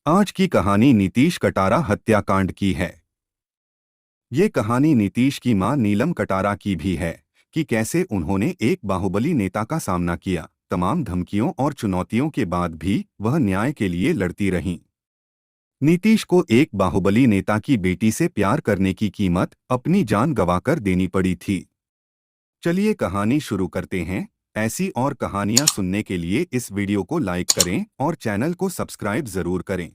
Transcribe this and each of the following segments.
आज की कहानी नीतीश कटारा हत्याकांड की है। ये कहानी नीतीश की मां नीलम कटारा की भी है कि कैसे उन्होंने एक बाहुबली नेता का सामना किया। तमाम धमकियों और चुनौतियों के बाद भी वह न्याय के लिए लड़ती रहीं। नीतीश को एक बाहुबली नेता की बेटी से प्यार करने की कीमत अपनी जान गंवाकर देनी पड़ी थी। चलिए कहानी शुरू करते हैं। ऐसी और कहानियां सुनने के लिए इस वीडियो को लाइक करें और चैनल को सब्सक्राइब जरूर करें।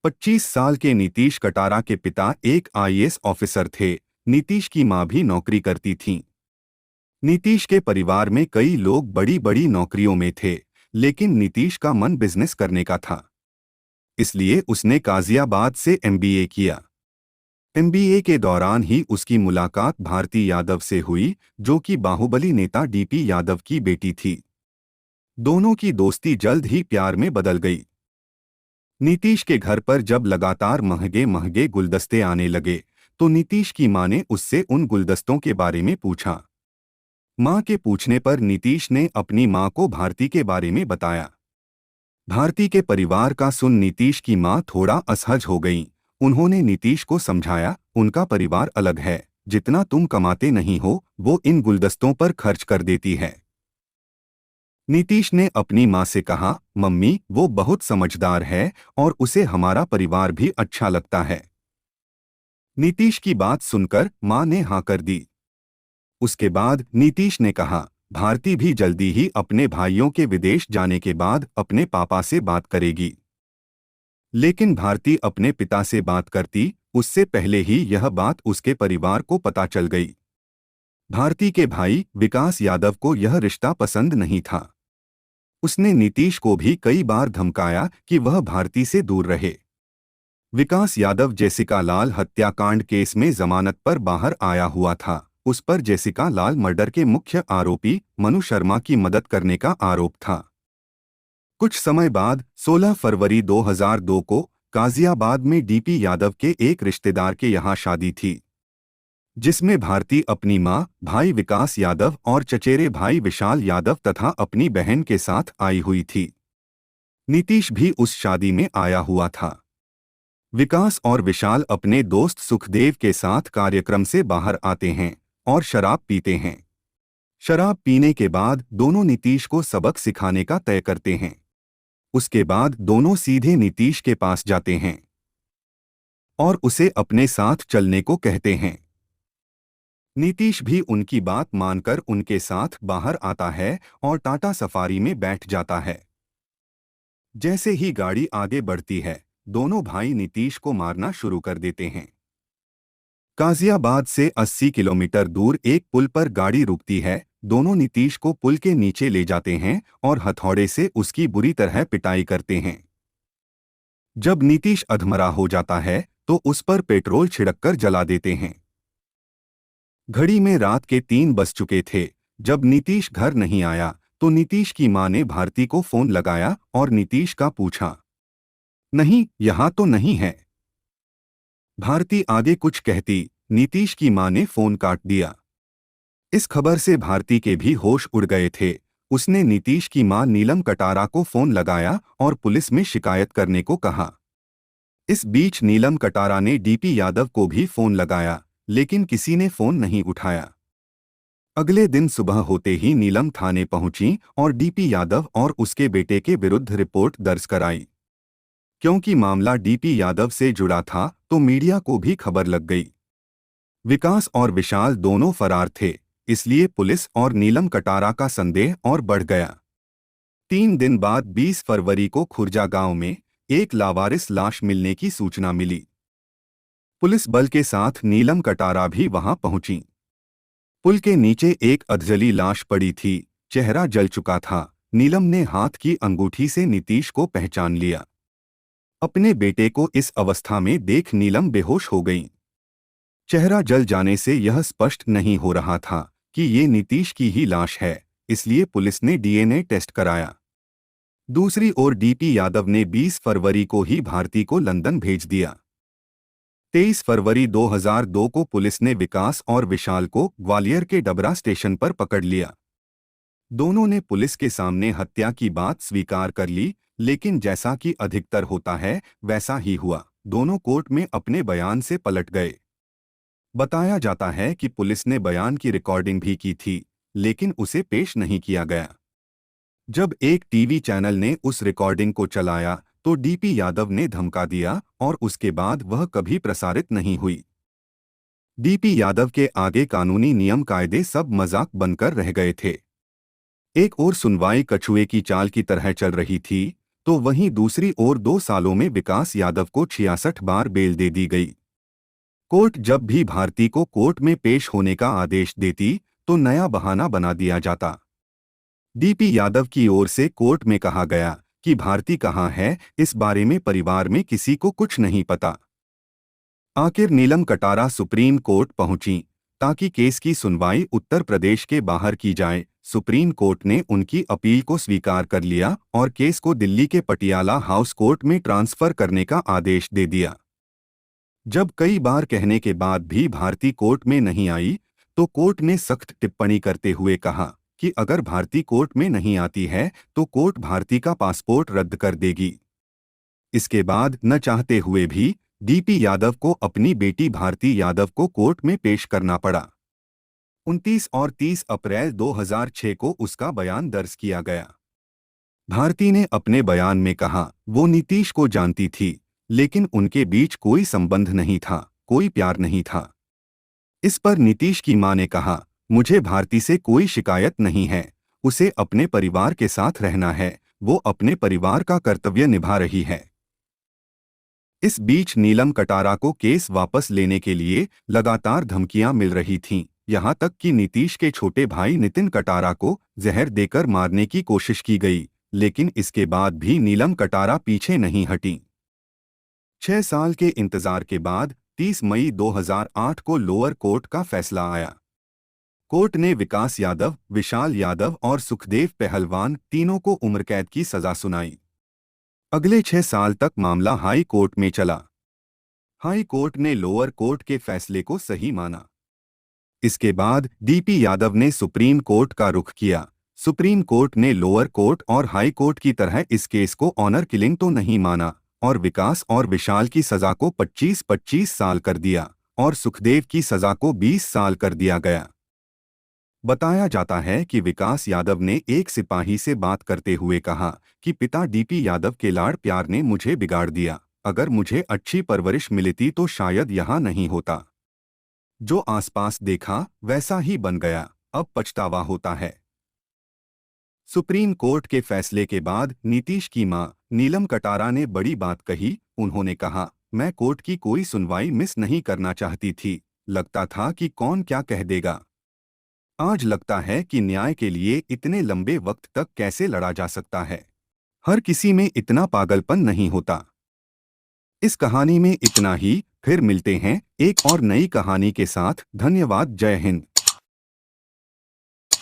25 साल के नीतीश कटारा के पिता एक आईएएस ऑफिसर थे। नीतीश की मां भी नौकरी करती थीं। नीतीश के परिवार में कई लोग बड़ी बड़ी नौकरियों में थे, लेकिन नीतीश का मन बिजनेस करने का था। इसलिए उसने गाजियाबाद से एमबीए किया। एमबीए के दौरान ही उसकी मुलाकात भारती यादव से हुई, जो कि बाहुबली नेता डीपी यादव की बेटी थी। दोनों की दोस्ती जल्द ही प्यार में बदल गई। नीतीश के घर पर जब लगातार महंगे महंगे गुलदस्ते आने लगे, तो नीतीश की मां ने उससे उन गुलदस्तों के बारे में पूछा। मां के पूछने पर नीतीश ने अपनी मां को भारती के बारे में बताया। भारती के परिवार का सुन नीतीश की मां थोड़ा असहज हो गईं। उन्होंने नीतीश को समझाया, उनका परिवार अलग है, जितना तुम कमाते नहीं हो वो इन गुलदस्तों पर खर्च कर देती है। नीतीश ने अपनी मां से कहा, मम्मी वो बहुत समझदार है और उसे हमारा परिवार भी अच्छा लगता है। नीतीश की बात सुनकर मां ने हाँ कर दी। उसके बाद नीतीश ने कहा, भारती भी जल्दी ही अपने भाइयों के विदेश जाने के बाद अपने पापा से बात करेगी। लेकिन भारती अपने पिता से बात करती उससे पहले ही यह बात उसके परिवार को पता चल गई। भारती के भाई विकास यादव को यह रिश्ता पसंद नहीं था। उसने नीतीश को भी कई बार धमकाया कि वह भारती से दूर रहे। विकास यादव जेसिका लाल हत्याकांड केस में जमानत पर बाहर आया हुआ था। उस पर जेसिका लाल मर्डर के मुख्य आरोपी मनु शर्मा की मदद करने का आरोप था। कुछ समय बाद 16 फरवरी 2002 को गाजियाबाद में डीपी यादव के एक रिश्तेदार के यहाँ शादी थी, जिसमें भारती अपनी मां, भाई विकास यादव और चचेरे भाई विशाल यादव तथा अपनी बहन के साथ आई हुई थी। नीतीश भी उस शादी में आया हुआ था। विकास और विशाल अपने दोस्त सुखदेव के साथ कार्यक्रम से बाहर आते हैं और शराब पीते हैं। शराब पीने के बाद दोनों नीतीश को सबक सिखाने का तय करते हैं। उसके बाद दोनों सीधे नीतीश के पास जाते हैं और उसे अपने साथ चलने को कहते हैं। नीतीश भी उनकी बात मानकर उनके साथ बाहर आता है और टाटा सफारी में बैठ जाता है। जैसे ही गाड़ी आगे बढ़ती है, दोनों भाई नीतीश को मारना शुरू कर देते हैं। गाजियाबाद से 80 किलोमीटर दूर एक पुल पर गाड़ी रुकती है। दोनों नीतीश को पुल के नीचे ले जाते हैं और हथौड़े से उसकी बुरी तरह पिटाई करते हैं। जब नीतीश अधमरा हो जाता है तो उस पर पेट्रोल छिड़ककर जला देते हैं। घड़ी में रात के 3 बज चुके थे। जब नीतीश घर नहीं आया तो नीतीश की मां ने भारती को फोन लगाया और नीतीश का पूछा। नहीं, यहाँ तो नहीं है। भारती आगे कुछ कहती, नीतीश की मां ने फोन काट दिया। इस खबर से भारती के भी होश उड़ गए थे। उसने नीतीश की मां नीलम कटारा को फोन लगाया और पुलिस में शिकायत करने को कहा। इस बीच नीलम कटारा ने डीपी यादव को भी फोन लगाया, लेकिन किसी ने फोन नहीं उठाया। अगले दिन सुबह होते ही नीलम थाने पहुंची और डीपी यादव और उसके बेटे के विरुद्ध रिपोर्ट दर्ज कराई। क्योंकि मामला डीपी यादव से जुड़ा था तो मीडिया को भी खबर लग गई। विकास और विशाल दोनों फरार थे, इसलिए पुलिस और नीलम कटारा का संदेह और बढ़ गया। 3 दिन बाद 20 फरवरी को खुर्जा गांव में एक लावारिस लाश मिलने की सूचना मिली। पुलिस बल के साथ नीलम कटारा भी वहां पहुंची। पुल के नीचे एक अधजली लाश पड़ी थी, चेहरा जल चुका था। नीलम ने हाथ की अंगूठी से नीतीश को पहचान लिया। अपने बेटे को इस अवस्था में देख नीलम बेहोश हो गईं। चेहरा जल जाने से यह स्पष्ट नहीं हो रहा था कि ये नीतीश की ही लाश है, इसलिए पुलिस ने डीएनए टेस्ट कराया। दूसरी ओर डीपी यादव ने 20 फरवरी को ही भारती को लंदन भेज दिया। 23 फरवरी 2002 को पुलिस ने विकास और विशाल को ग्वालियर के डबरा स्टेशन पर पकड़ लिया। दोनों ने पुलिस के सामने हत्या की बात स्वीकार कर ली, लेकिन जैसा कि अधिकतर होता है वैसा ही हुआ। दोनों कोर्ट में अपने बयान से पलट गए। बताया जाता है कि पुलिस ने बयान की रिकॉर्डिंग भी की थी, लेकिन उसे पेश नहीं किया गया। जब एक टीवी चैनल ने उस रिकॉर्डिंग को चलाया तो डीपी यादव ने धमका दिया और उसके बाद वह कभी प्रसारित नहीं हुई। डीपी यादव के आगे कानूनी नियम कायदे सब मजाक बनकर रह गए थे। एक ओर सुनवाई कछुए की चाल की तरह चल रही थी, तो वहीं दूसरी ओर 2 सालों में विकास यादव को 66 बार बेल दे दी गई। कोर्ट जब भी भारती को कोर्ट में पेश होने का आदेश देती तो नया बहाना बना दिया जाता। डीपी यादव की ओर से कोर्ट में कहा गया कि भारती कहाँ है, इस बारे में परिवार में किसी को कुछ नहीं पता। आखिर नीलम कटारा सुप्रीम कोर्ट पहुंची ताकि केस की सुनवाई उत्तर प्रदेश के बाहर की जाए। सुप्रीम कोर्ट ने उनकी अपील को स्वीकार कर लिया और केस को दिल्ली के पटियाला हाउस कोर्ट में ट्रांसफर करने का आदेश दे दिया। जब कई बार कहने के बाद भी भारती कोर्ट में नहीं आई, तो कोर्ट ने सख्त टिप्पणी करते हुए कहा कि अगर भारती कोर्ट में नहीं आती है तो कोर्ट भारती का पासपोर्ट रद्द कर देगी। इसके बाद न चाहते हुए भी डीपी यादव को अपनी बेटी भारती यादव को कोर्ट में पेश करना पड़ा। 29 और 30 अप्रैल 2006 को उसका बयान दर्ज किया गया। भारती ने अपने बयान में कहा वो नीतीश को जानती थी, लेकिन उनके बीच कोई संबंध नहीं था, कोई प्यार नहीं था। इस पर नीतीश की मां ने कहा, मुझे भारती से कोई शिकायत नहीं है, उसे अपने परिवार के साथ रहना है, वो अपने परिवार का कर्तव्य निभा रही है। इस बीच नीलम कटारा को केस वापस लेने के लिए लगातार धमकियां मिल रही थीं, यहां तक कि नीतीश के छोटे भाई नितिन कटारा को जहर देकर मारने की कोशिश की गई, लेकिन इसके बाद भी नीलम कटारा पीछे नहीं हटी। 6 साल के इंतजार के बाद 30 मई 2008 को लोअर कोर्ट का फैसला आया। कोर्ट ने विकास यादव, विशाल यादव और सुखदेव पहलवान तीनों को उम्रकैद की सजा सुनाई। अगले 6 साल तक मामला हाई कोर्ट में चला। हाई कोर्ट ने लोअर कोर्ट के फैसले को सही माना। इसके बाद डीपी यादव ने सुप्रीम कोर्ट का रुख किया। सुप्रीम कोर्ट ने लोअर कोर्ट और हाई कोर्ट की तरह इस केस को ऑनर किलिंग तो नहीं माना और विकास और विशाल की सजा को 25-25 साल कर दिया और सुखदेव की सजा को 20 साल कर दिया गया। बताया जाता है कि विकास यादव ने एक सिपाही से बात करते हुए कहा कि पिता डीपी यादव के लाड़ प्यार ने मुझे बिगाड़ दिया, अगर मुझे अच्छी परवरिश मिलती तो शायद यहाँ नहीं होता। जो आसपास देखा वैसा ही बन गया, अब पछतावा होता है। सुप्रीम कोर्ट के फैसले के बाद नीतीश की मां नीलम कटारा ने बड़ी बात कही। उन्होंने कहा, मैं कोर्ट की कोई सुनवाई मिस नहीं करना चाहती थी, लगता था कि कौन क्या कह देगा। आज लगता है कि न्याय के लिए इतने लंबे वक्त तक कैसे लड़ा जा सकता है। हर किसी में इतना पागलपन नहीं होता। इस कहानी में इतना ही, फिर मिलते हैं एक और नई कहानी के साथ। धन्यवाद। जय हिंद।